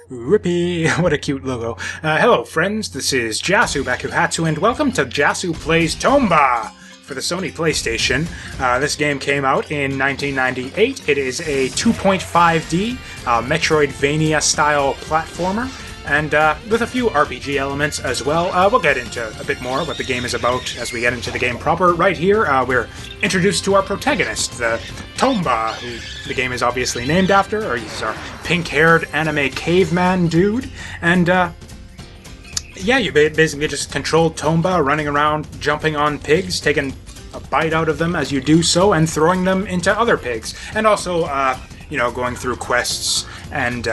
Rippy, what a cute logo. Hello friends, this is Jasu Bakuhatsu, and welcome to Jasu Plays Tomba for the Sony PlayStation. This game came out in 1998. It is a 2.5D Metroidvania-style platformer, and with a few RPG elements as well. We'll get into a bit more what the game is about as we get into the game proper. Right here, we're introduced to our protagonist, the Tomba, who the game is obviously named after, or he's our pink-haired anime caveman dude. And, yeah, you basically just control Tomba, running around, jumping on pigs, taking a bite out of them as you do so, and throwing them into other pigs. And also, going through quests and,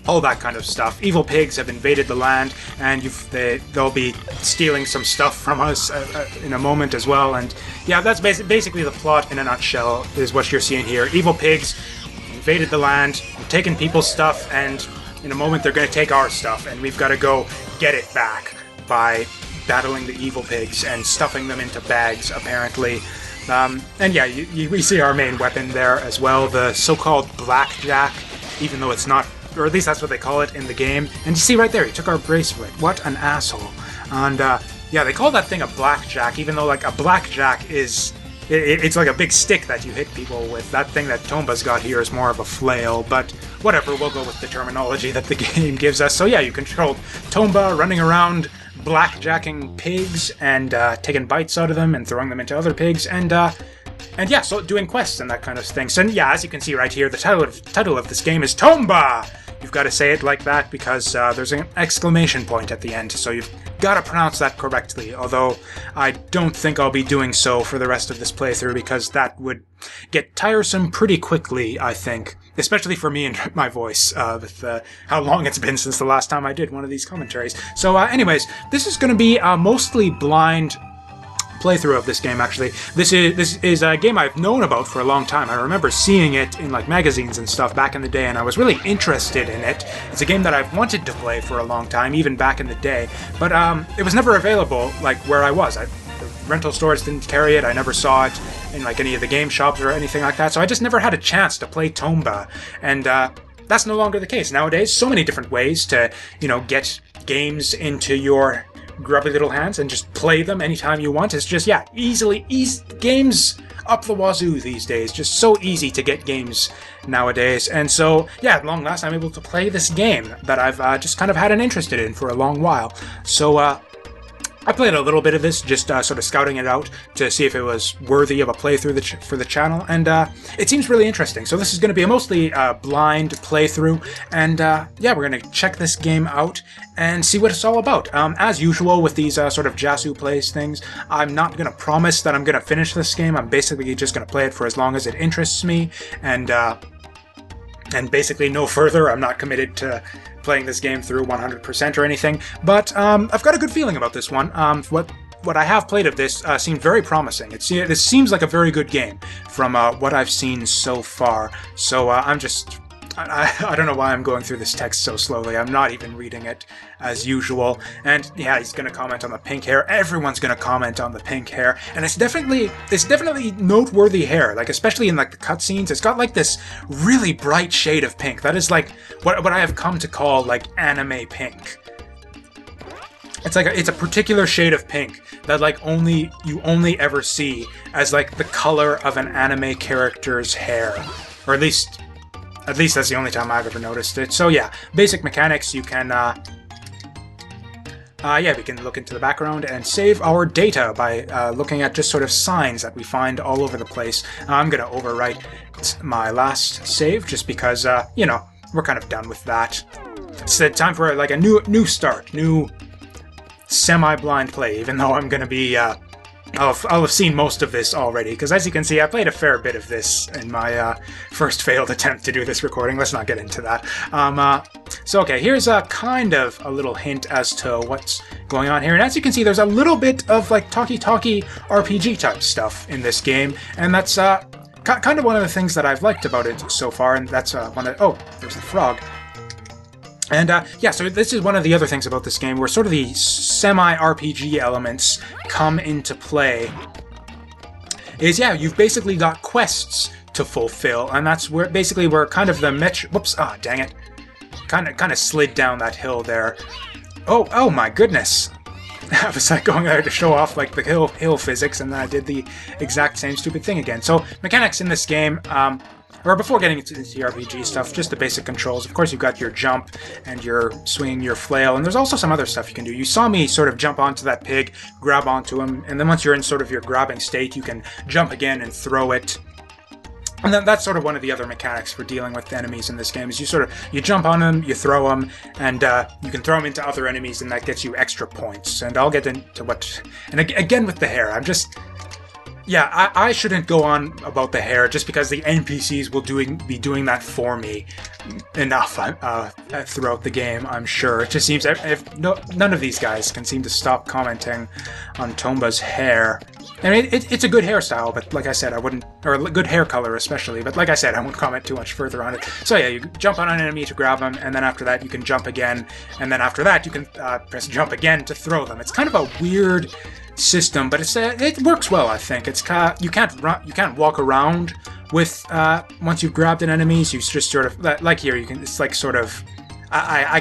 all that kind of stuff. Evil pigs have invaded the land, and they'll be stealing some stuff from us in a moment as well. And yeah, that's basically the plot in a nutshell, is what you're seeing here. Evil pigs invaded the land, taken people's stuff, and in a moment they're going to take our stuff, and we've got to go get it back by battling the evil pigs and stuffing them into bags, apparently. And yeah, we see our main weapon there as well, the so-called blackjack, even though it's not, or at least that's what they call it in the game. And you see right there, he took our bracelet. What an asshole. And yeah, they call that thing a blackjack, even though like a blackjack is, it's like a big stick that you hit people with. That thing that Tomba's got here is more of a flail, but whatever, we'll go with the terminology that the game gives us. So yeah, you control Tomba running around blackjacking pigs and taking bites out of them and throwing them into other pigs, and yeah, so doing quests and that kind of thing. So yeah, as you can see right here, the title of this game is Tomba! You've got to say it like that because there's an exclamation point at the end, so you've got to pronounce that correctly, although I don't think I'll be doing so for the rest of this playthrough because that would get tiresome pretty quickly, I think. Especially for me and my voice, with how long it's been since the last time I did one of these commentaries. So anyways, this is going to be a mostly blind playthrough of this game, actually. This is a game I've known about for a long time. I remember seeing it in like magazines and stuff back in the day, and I was really interested in it. It's a game that I've wanted to play for a long time, even back in the day, but it was never available like where I was. The rental stores didn't carry it. I never saw it in like any of the game shops or anything like that, so I just never had a chance to play Tomba, and that's no longer the case nowadays. So many different ways to, get games into your grubby little hands and just play them anytime you want. It's just, yeah, games up the wazoo these days. Just so easy to get games nowadays. And so, yeah, at long last, I'm able to play this game that I've just kind of had an interest in for a long while. So, I played a little bit of this, just sort of scouting it out to see if it was worthy of a playthrough for the channel, and it seems really interesting. So this is going to be a mostly blind playthrough, and yeah, we're going to check this game out and see what it's all about. As usual with these sort of Jasu Plays things, I'm not going to promise that I'm going to finish this game. I'm basically just going to play it for as long as it interests me, and basically no further. I'm not committed to playing this game through 100% or anything, but I've got a good feeling about this one. What I have played of this seemed very promising. This seems like a very good game from what I've seen so far. So I don't know why I'm going through this text so slowly. I'm not even reading it as usual. And yeah, he's going to comment on the pink hair. Everyone's going to comment on the pink hair. And it's definitely noteworthy hair. Like, especially in like the cutscenes, it's got like this really bright shade of pink. That is like what I have come to call like anime pink. It's like it's a particular shade of pink that like you only ever see as like the color of an anime character's hair, or at least that's the only time I've ever noticed it. So yeah, basic mechanics, you can, we can look into the background and save our data by looking at just sort of signs that we find all over the place. I'm going to overwrite my last save just because, we're kind of done with that. It's time for like a new start, new semi-blind play, even though I'm going to be, I'll have seen most of this already, because as you can see, I played a fair bit of this in my first failed attempt to do this recording. Let's not get into that. So okay, here's a kind of a little hint as to what's going on here. And as you can see, there's a little bit of like talkie-talkie RPG type stuff in this game, and that's kind of one of the things that I've liked about it so far, and that's oh, there's the frog. And yeah, so this is one of the other things about this game, where sort of the semi-RPG elements come into play. Is, yeah, you've basically got quests to fulfill, and that's where basically kind of the kind of slid down that hill there. Oh my goodness! I was like going there to show off like the hill physics, and then I did the exact same stupid thing again. So mechanics in this game, or before getting into the RPG stuff, just the basic controls. Of course, you've got your jump and your swing, your flail, and there's also some other stuff you can do. You saw me sort of jump onto that pig, grab onto him, and then once you're in sort of your grabbing state, you can jump again and throw it. And then that's sort of one of the other mechanics for dealing with enemies in this game, is you jump on them, you throw them, and you can throw them into other enemies, and that gets you extra points. And I'll get into what... And again with the hair, I'm just... Yeah, I shouldn't go on about the hair just because the NPCs will be doing that for me enough throughout the game, I'm sure. It just seems none of these guys can seem to stop commenting on Tomba's hair. I mean, it's a good hairstyle, but like I said, I wouldn't... Or a good hair color, especially, but like I said, I won't comment too much further on it. So yeah, you jump on an enemy to grab them, and then after that you can jump again, and then after that you can press jump again to throw them. It's kind of a weird system, but it works well, I think. It's you can't walk around with once you've grabbed an enemy. So you just sort of like here, you can. It's like sort of I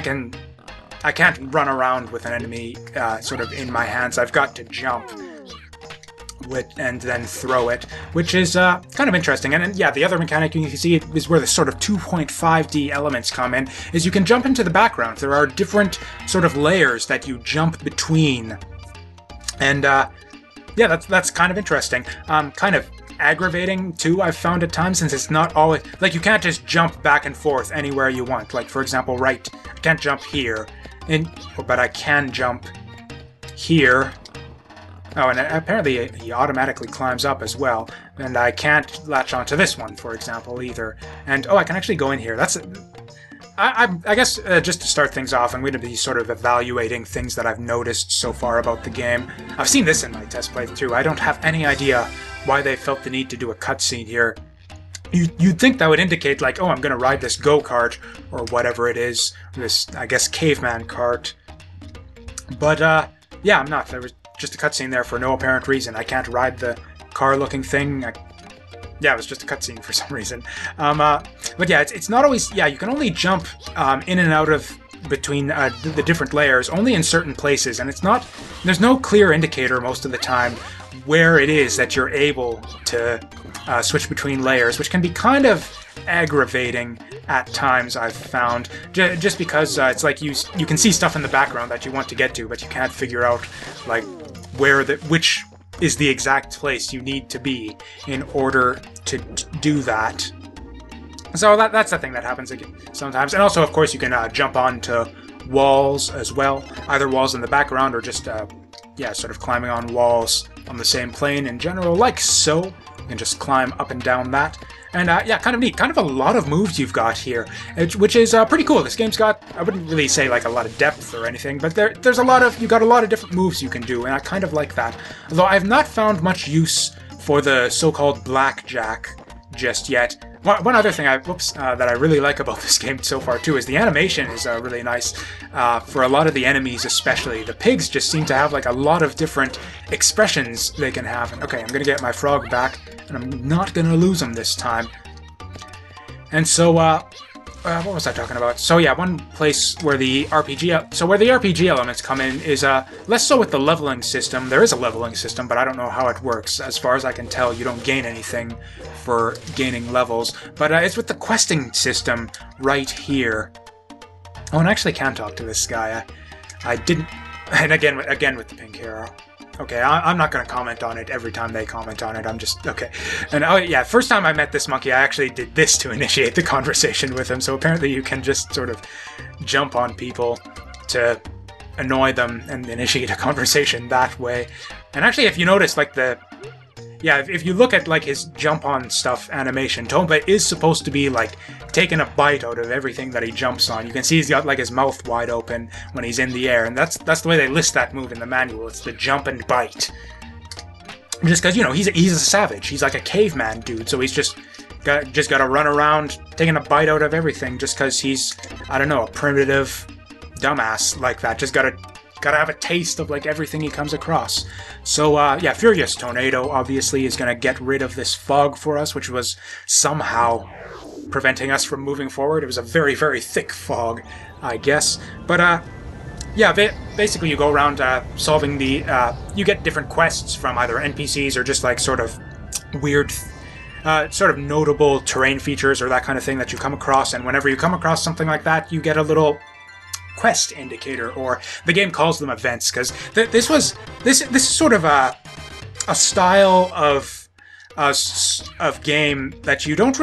can't run around with an enemy sort of in my hands. I've got to jump with and then throw it, which is kind of interesting. And yeah, the other mechanic you can see is where the sort of 2.5D elements come in, is you can jump into the background. There are different sort of layers that you jump between. And yeah, that's kind of interesting. Kind of aggravating too, I've found at times, since it's not always like you can't just jump back and forth anywhere you want. Like for example, I can't jump here, but I can jump here. Oh, and apparently he automatically climbs up as well. And I can't latch onto this one, for example, either. And oh, I can actually go in here. I guess just to start things off, I'm going to be sort of evaluating things that I've noticed so far about the game. I've seen this in my test playthrough. I don't have any idea why they felt the need to do a cutscene here. You'd think that would indicate, like, oh, I'm going to ride this go-kart, or whatever it is, this, I guess, caveman cart. But, yeah, I'm not. There was just a cutscene there for no apparent reason. I can't ride the car-looking thing. Yeah, it was just a cutscene for some reason. But yeah, it's not always... Yeah, you can only jump in and out of between the different layers, only in certain places, and it's not... There's no clear indicator most of the time where it is that you're able to switch between layers, which can be kind of aggravating at times, I've found, just because it's like you can see stuff in the background that you want to get to, but you can't figure out like which is the exact place you need to be in order to do that. So that's the thing that happens sometimes. And also, of course, you can jump onto walls as well, either walls in the background or just yeah, sort of climbing on walls on the same plane in general, like so. You can just climb up and down that. And yeah, kind of neat. Kind of a lot of moves you've got here, which is pretty cool. This game's got, I wouldn't really say like a lot of depth or anything, but there's you got a lot of different moves you can do, and I kind of like that. Although I've not found much use for the so-called blackjack just yet. One other thing that I really like about this game so far too is the animation is really nice for a lot of the enemies, especially. The pigs just seem to have like a lot of different expressions they can have. And, okay, I'm gonna get my frog back, and I'm not gonna lose him this time. And so, what was I talking about? So yeah, one place where the RPG elements come in is less so with the leveling system. There is a leveling system, but I don't know how it works. As far as I can tell, you don't gain anything for gaining levels. But it's with the questing system right here. Oh, and I actually can talk to this guy. I didn't... And again with the pink hero. Okay, I'm not going to comment on it every time they comment on it. I'm just... Okay. And oh yeah, first time I met this monkey, I actually did this to initiate the conversation with him. So apparently you can just sort of jump on people to annoy them and initiate a conversation that way. And actually, if you notice, like yeah, if you look at like his jump on stuff animation, Tomba is supposed to be like taking a bite out of everything that he jumps on. You can see he's got like his mouth wide open when he's in the air, and that's the way they list that move in the manual. It's the jump and bite. Just because, you know, he's a savage. He's like a caveman dude, so he's just got to run around taking a bite out of everything just because he's, I don't know, a primitive dumbass like that. Just gotta have a taste of like everything he comes across. So yeah, Furious Tornado obviously is gonna get rid of this fog for us, which was somehow preventing us from moving forward. It was a very, very thick fog, I guess. But, yeah, basically you go around solving the... you get different quests from either NPCs or just, like, sort of weird... sort of notable terrain features or that kind of thing that you come across, and whenever you come across something like that, you get a little quest indicator, or the game calls them events, because this is sort of a style of game that you didn't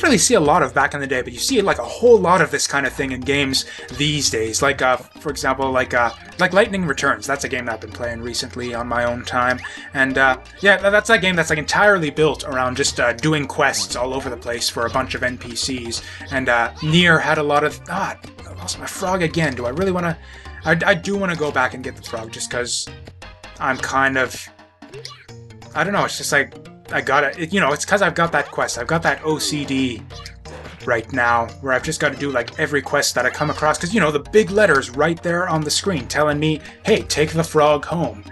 really see a lot of back in the day, but you see like a whole lot of this kind of thing in games these days. Like for example, like Lightning Returns. That's a game that I've been playing recently on my own time, and yeah, that's a game that's like entirely built around just doing quests all over the place for a bunch of NPCs. And Nier had a lot of I lost my frog again. Do I really want to? I do want to go back and get the frog just because I'm kind of, I don't know. It's just like. I got it. You know, it's because I've got that quest. I've got that OCD right now, where I've just got to do, like, every quest that I come across. Because, you know, the big letters right there on the screen telling me, hey, take the frog home.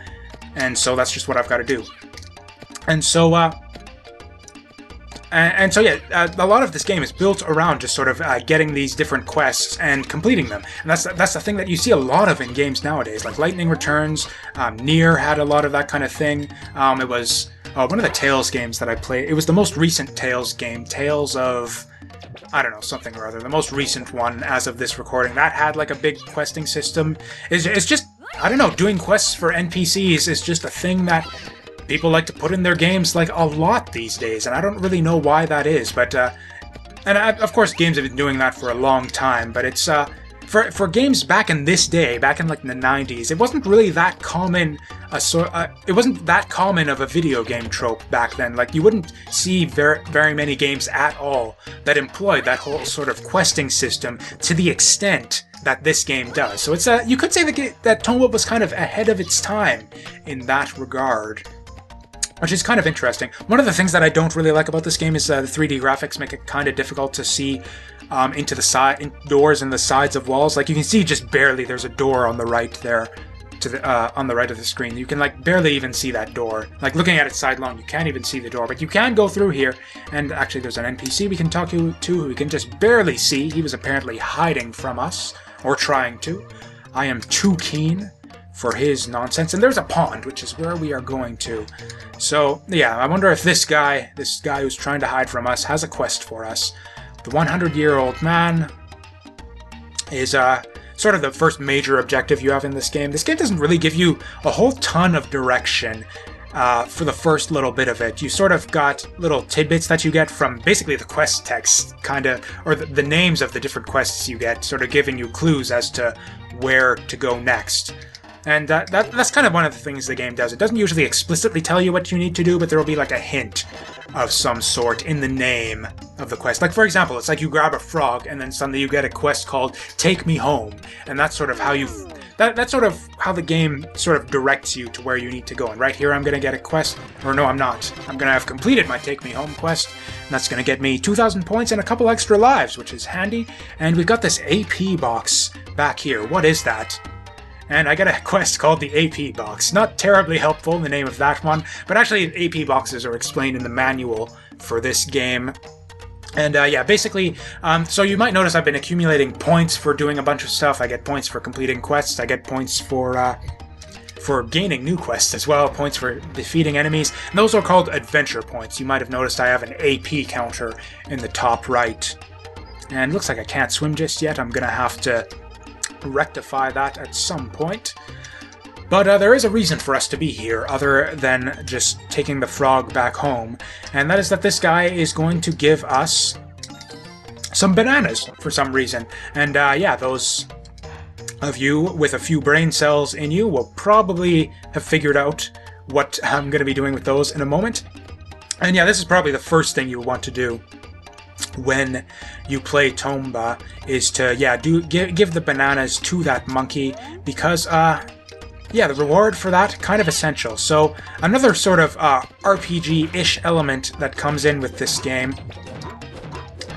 And so that's just what I've got to do. And so, and so, yeah, a lot of this game is built around just sort of getting these different quests and completing them. And that's the thing that you see a lot of in games nowadays. Like Lightning Returns, Nier had a lot of that kind of thing. It was... one of the Tales games that I played, it was the most recent Tales game, Tales of, I don't know, something or other, the most recent one as of this recording, that had like a big questing system. It's just, I don't know, doing quests for NPCs is just a thing that people like to put in their games like a lot these days, and I don't really know why that is, but, of course games have been doing that for a long time, but it's, for games back in this day, back in like the 90s, it wasn't really that common. It wasn't that common of a video game trope back then. Like, you wouldn't see very many games at all that employed that whole sort of questing system to the extent that this game does. So it's you could say that Tomba was kind of ahead of its time in that regard, which is kind of interesting. One of the things that I don't really like about this game is the 3D graphics make it kind of difficult to see into the doors and the sides of walls. Like, you can see just barely there's a door on the right there, to the on the right of the screen. You can like barely even see that door. Like, looking at it sidelong, you can't even see the door, but you can go through here. And actually, there's an NPC we can talk to who we can just barely see. He was apparently hiding from us, or trying to. I am too keen for his nonsense. And there's a pond, which is where we are going to. So yeah, I wonder if this guy who's trying to hide from us has a quest for us. The 100-year-old man is sort of the first major objective you have in this game. This game doesn't really give you a whole ton of direction for the first little bit of it. You sort of got little tidbits that you get from basically the quest text, kind of, or the names of the different quests you get, sort of giving you clues as to where to go next. And that's kind of one of the things the game does. It doesn't usually explicitly tell you what you need to do, but there will be like a hint of some sort in the name of the quest. Like, for example, it's like you grab a frog and then suddenly you get a quest called Take Me Home. And that's sort of how that's sort of how the game sort of directs you to where you need to go. And right here I'm going to get a quest, or no, I'm not. I'm going to have completed my Take Me Home quest, and that's going to get me 2,000 points and a couple extra lives, which is handy. And we've got this AP box back here. What is that? And I got a quest called the AP box. Not terribly helpful in the name of that one, but actually AP boxes are explained in the manual for this game. And yeah, basically, so you might notice I've been accumulating points for doing a bunch of stuff. I get points for completing quests. I get points for gaining new quests as well. Points for defeating enemies. And those are called adventure points. You might have noticed I have an AP counter in the top right. And it looks like I can't swim just yet. I'm going to have to rectify that at some point. But there is a reason for us to be here, other than just taking the frog back home, and that is that this guy is going to give us some bananas for some reason. And yeah, those of you with a few brain cells in you will probably have figured out what I'm going to be doing with those in a moment. And yeah, this is probably the first thing you'll want to do when you play Tomba, is to, yeah, give the bananas to that monkey, because yeah, the reward for that, kind of essential. So another sort of RPG-ish element that comes in with this game.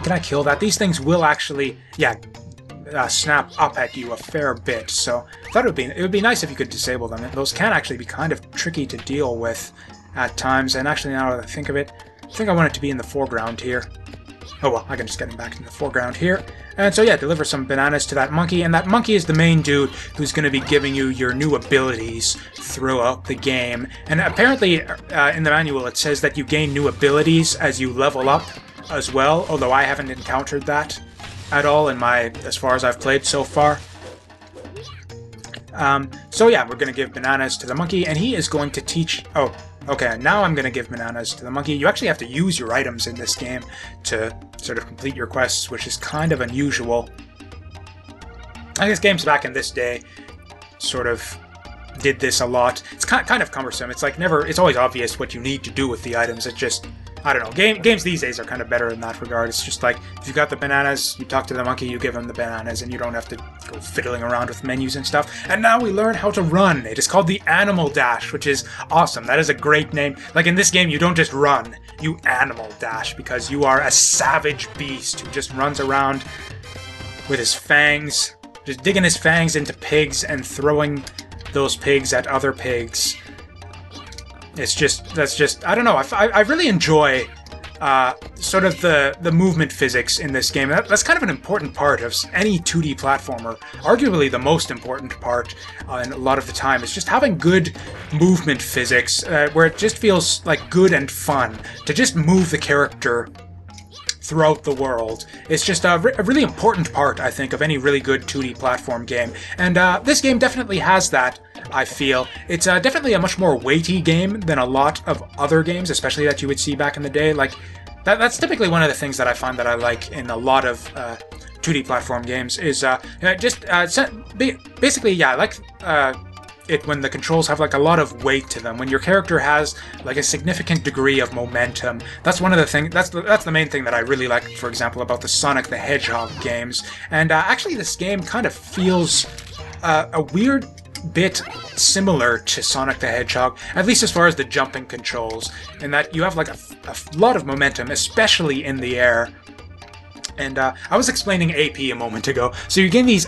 Can I kill that? These things will actually, yeah, snap up at you a fair bit. So I thought it would be nice if you could disable them. Those can actually be kind of tricky to deal with at times. And actually, now that I think of it, I think I want it to be in the foreground here. Oh well, I can just get him back in the foreground here. And so yeah, deliver some bananas to that monkey, and that monkey is the main dude who's going to be giving you your new abilities throughout the game. And apparently in the manual it says that you gain new abilities as you level up as well, although I haven't encountered that at all in as far as I've played so far. So yeah, we're going to give bananas to the monkey, and he is going to teach... Oh, okay, now I'm going to give bananas to the monkey. You actually have to use your items in this game to sort of complete your quests, which is kind of unusual. I guess games back in this day sort of did this a lot. It's kind of cumbersome. It's like it's always obvious what you need to do with the items. It just... I don't know. Games these days are kind of better in that regard. It's just like, if you've got the bananas, you talk to the monkey, you give him the bananas, and you don't have to go fiddling around with menus and stuff. And now we learn how to run. It is called the Animal Dash, which is awesome. That is a great name. Like in this game, you don't just run, you Animal Dash, because you are a savage beast who just runs around with his fangs, just digging his fangs into pigs and throwing those pigs at other pigs. That's just, I don't know, I really enjoy sort of the movement physics in this game. That's kind of an important part of any 2D platformer. Arguably the most important part, and a lot of the time, is just having good movement physics, where it just feels like good and fun to just move the character throughout the world. It's just a really important part, I think, of any really good 2D platform game. And this game definitely has that, I feel. It's definitely a much more weighty game than a lot of other games, especially that you would see back in the day. Like, that's typically one of the things that I find that I like in a lot of 2D platform games, is basically, yeah, I like it when the controls have like a lot of weight to them, when your character has like a significant degree of momentum. That's one of the things, that's the main thing that I really like, for example, about the Sonic the Hedgehog games. And actually this game kind of feels a weird bit similar to Sonic the Hedgehog, at least as far as the jumping controls, in that you have like a lot of momentum, especially in the air. And I was explaining AP a moment ago. So you gain these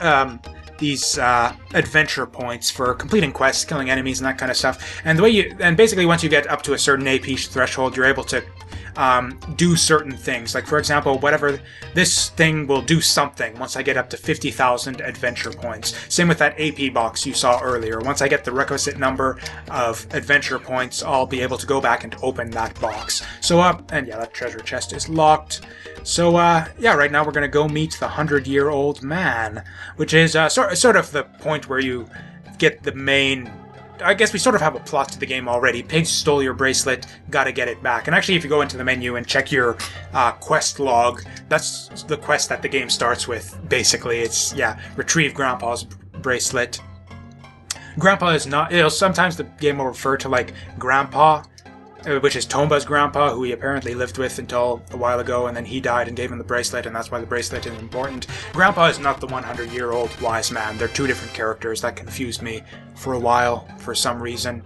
adventure points for completing quests, killing enemies, and that kind of stuff. And basically once you get up to a certain AP threshold, you're able to do certain things. Like, for example, whatever, this thing will do something once I get up to 50,000 adventure points. Same with that AP box you saw earlier. Once I get the requisite number of adventure points, I'll be able to go back and open that box. So, and yeah, that treasure chest is locked. So, yeah, right now we're going to go meet the 100-year-old man, which is sort of the point where you get the main... I guess we sort of have a plot to the game already. Pigs stole your bracelet, gotta get it back. And actually, if you go into the menu and check your quest log, that's the quest that the game starts with, basically. It's, yeah, retrieve Grandpa's bracelet. Grandpa is not... sometimes the game will refer to, like, Grandpa, which is Tomba's grandpa, who he apparently lived with until a while ago, and then he died and gave him the bracelet, and that's why the bracelet is important. Grandpa is not the 100-year-old wise man. They're two different characters. That confused me for a while, for some reason.